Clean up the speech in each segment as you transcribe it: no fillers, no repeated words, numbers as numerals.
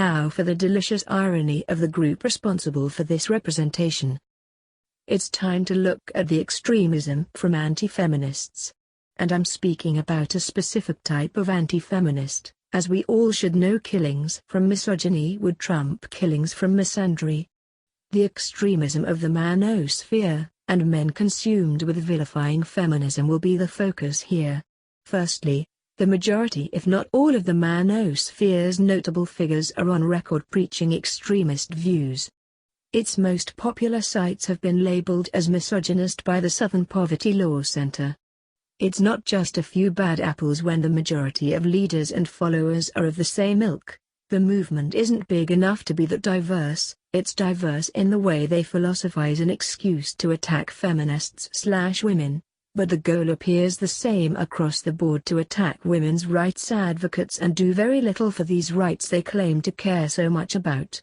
now for the delicious irony of the group responsible for this representation. It's time to look at the extremism from anti-feminists. And I'm speaking about a specific type of anti-feminist. As we all should know, killings from misogyny would trump killings from misandry. The extremism of the manosphere, and men consumed with vilifying feminism, will be the focus here. Firstly, the majority if not all of the manosphere's notable figures are on record preaching extremist views. Its most popular sites have been labeled as misogynist by the Southern Poverty Law Center. It's not just a few bad apples when the majority of leaders and followers are of the same ilk. The movement isn't big enough to be that diverse. It's diverse in the way they philosophize an excuse to attack feminists/women, but the goal appears the same across the board: to attack women's rights advocates and do very little for these rights they claim to care so much about.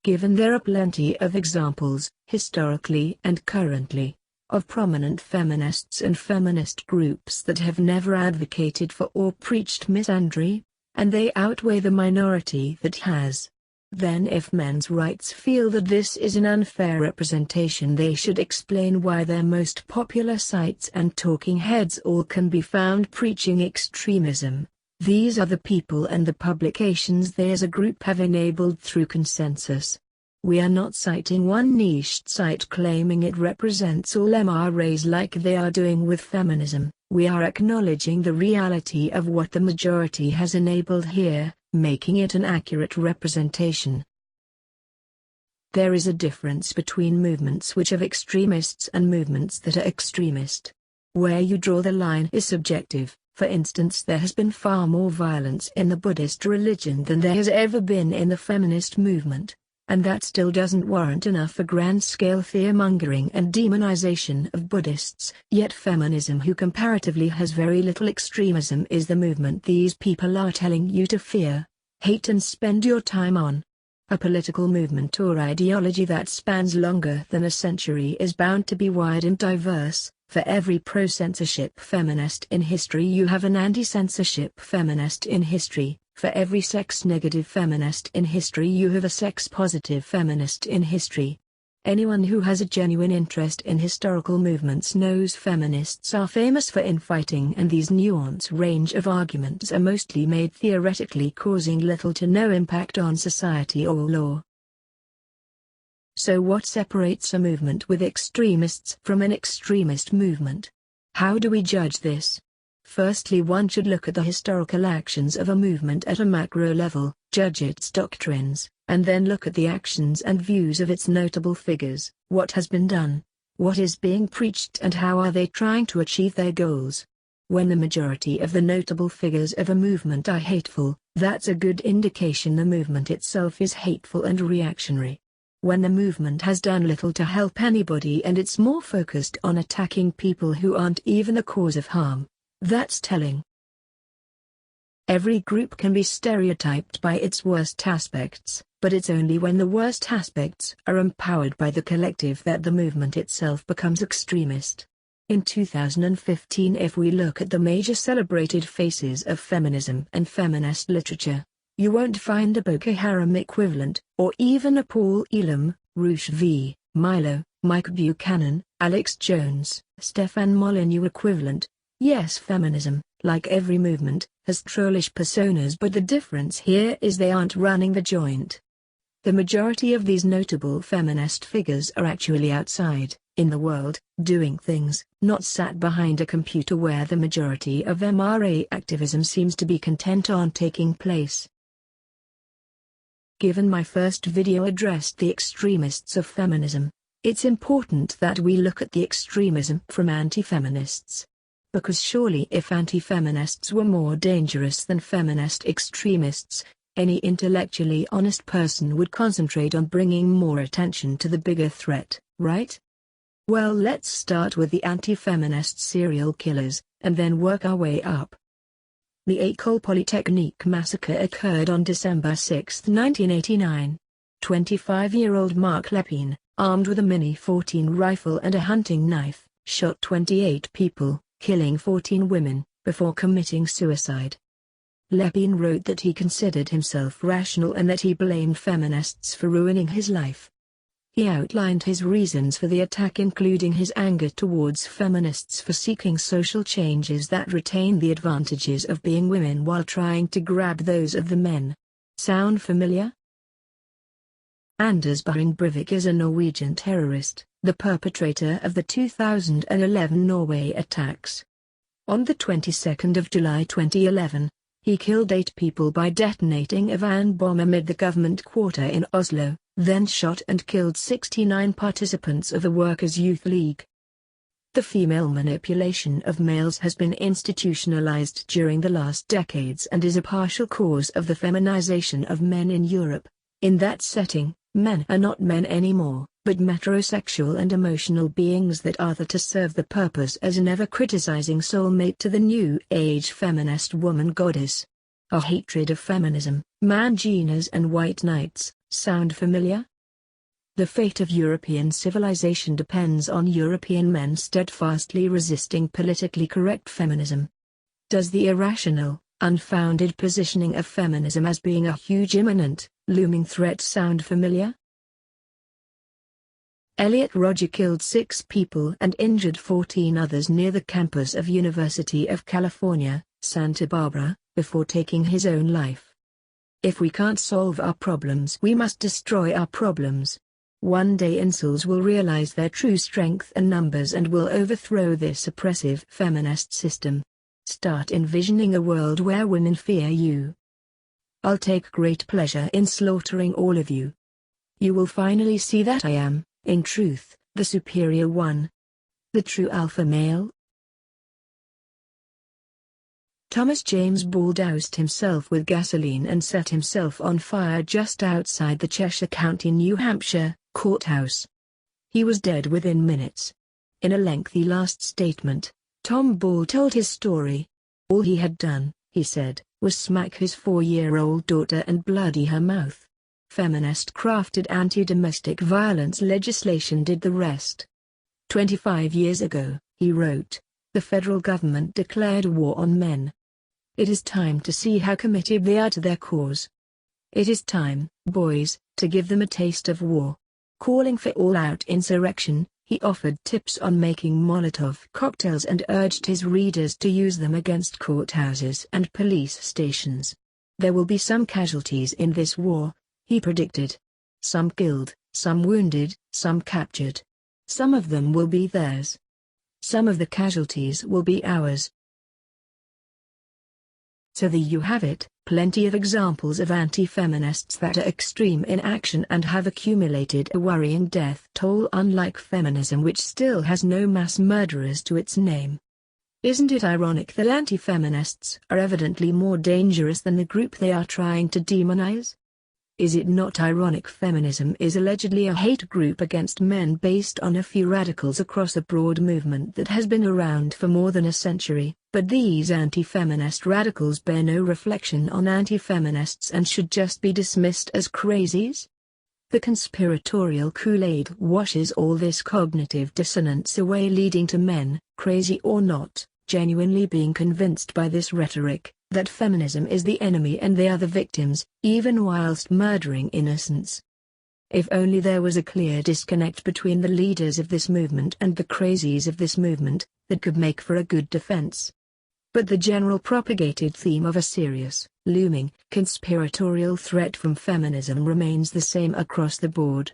Given there are plenty of examples, historically and currently, of prominent feminists and feminist groups that have never advocated for or preached misandry, and they outweigh the minority that has. Then if men's rights feel that this is an unfair representation, they should explain why their most popular sites and talking heads all can be found preaching extremism. These are the people and the publications they as a group have enabled through consensus. We are not citing one niched site claiming it represents all MRAs like they are doing with feminism. We are acknowledging the reality of what the majority has enabled here, making it an accurate representation. There is a difference between movements which have extremists and movements that are extremist. Where you draw the line is subjective. For instance, there has been far more violence in the Buddhist religion than there has ever been in the feminist movement, and that still doesn't warrant enough for grand-scale fear-mongering and demonization of Buddhists. Yet feminism, who comparatively has very little extremism, is the movement these people are telling you to fear, hate and spend your time on. A political movement or ideology that spans longer than a century is bound to be wide and diverse. For every pro-censorship feminist in history you have an anti-censorship feminist in history. For every sex-negative feminist in history you have a sex-positive feminist in history. Anyone who has a genuine interest in historical movements knows feminists are famous for infighting, and these nuanced range of arguments are mostly made theoretically, causing little to no impact on society or law. So what separates a movement with extremists from an extremist movement? How do we judge this? Firstly, one should look at the historical actions of a movement at a macro level, judge its doctrines, and then look at the actions and views of its notable figures. What has been done? What is being preached, and how are they trying to achieve their goals? When the majority of the notable figures of a movement are hateful, that's a good indication the movement itself is hateful and reactionary. When the movement has done little to help anybody and it's more focused on attacking people who aren't even the cause of harm, that's telling. Every group can be stereotyped by its worst aspects, but it's only when the worst aspects are empowered by the collective that the movement itself becomes extremist. In 2015, if we look at the major celebrated faces of feminism and feminist literature, you won't find a Boko Haram equivalent, or even a Paul Elam, Rush V. Milo, Mike Buchanan, Alex Jones, Stefan Molyneux equivalent. Yes, feminism, like every movement, has trollish personas, but the difference here is they aren't running the joint. The majority of these notable feminist figures are actually outside, in the world, doing things, not sat behind a computer where the majority of MRA activism seems to be content on taking place. Given my first video addressed the extremists of feminism, it's important that we look at the extremism from anti-feminists. Because surely if anti-feminists were more dangerous than feminist extremists, any intellectually honest person would concentrate on bringing more attention to the bigger threat, right? Well, let's start with the anti-feminist serial killers, and then work our way up. The École Polytechnique massacre occurred on December 6, 1989. 25-year-old Marc Lépine, armed with a Mini-14 rifle and a hunting knife, shot 28 people, killing 14 women, before committing suicide. Lepine wrote that he considered himself rational and that he blamed feminists for ruining his life. He outlined his reasons for the attack, including his anger towards feminists for seeking social changes that retain the advantages of being women while trying to grab those of the men. Sound familiar? Anders Behring Breivik is a Norwegian terrorist, the perpetrator of the 2011 Norway attacks. On the 22nd of July 2011, he killed 8 people by detonating a van bomb amid the government quarter in Oslo, then shot and killed 69 participants of the Workers' Youth League. The female manipulation of males has been institutionalized during the last decades and is a partial cause of the feminization of men in Europe. In that setting, men are not men anymore, but metrosexual and emotional beings that are there to serve the purpose as an ever-criticizing soulmate to the new age feminist woman goddess. A hatred of feminism, manginas and white knights, sound familiar? The fate of European civilization depends on European men steadfastly resisting politically correct feminism. Does the irrational, unfounded positioning of feminism as being a huge imminent, looming threat sound familiar? Elliot Rodger killed 6 people and injured 14 others near the campus of University of California, Santa Barbara, before taking his own life. If we can't solve our problems, we must destroy our problems. One day incels will realize their true strength and numbers and will overthrow this oppressive feminist system. Start envisioning a world where women fear you. I'll take great pleasure in slaughtering all of you. You will finally see that I am, in truth, the superior one. The true alpha male. Thomas James Ball doused himself with gasoline and set himself on fire just outside the Cheshire County, New Hampshire, courthouse. He was dead within minutes. In a lengthy last statement, Tom Ball told his story. All he had done, he said, was smack his 4-year-old daughter and bloody her mouth. Feminist-crafted anti-domestic violence legislation did the rest. 25 years ago, he wrote, the federal government declared war on men. It is time to see how committed they are to their cause. It is time, boys, to give them a taste of war. Calling for all-out insurrection, he offered tips on making Molotov cocktails and urged his readers to use them against courthouses and police stations. There will be some casualties in this war, he predicted. Some killed, some wounded, some captured. Some of them will be theirs. Some of the casualties will be ours. So there you have it, plenty of examples of anti-feminists that are extreme in action and have accumulated a worrying death toll, unlike feminism, which still has no mass murderers to its name. Isn't it ironic that anti-feminists are evidently more dangerous than the group they are trying to demonize? Is it not ironic feminism is allegedly a hate group against men based on a few radicals across a broad movement that has been around for more than a century, but these anti-feminist radicals bear no reflection on anti-feminists and should just be dismissed as crazies? The conspiratorial Kool-Aid washes all this cognitive dissonance away, leading to men, crazy or not, genuinely being convinced by this rhetoric, that feminism is the enemy and they are the victims, even whilst murdering innocents. If only there was a clear disconnect between the leaders of this movement and the crazies of this movement, that could make for a good defense. But the general propagated theme of a serious, looming, conspiratorial threat from feminism remains the same across the board.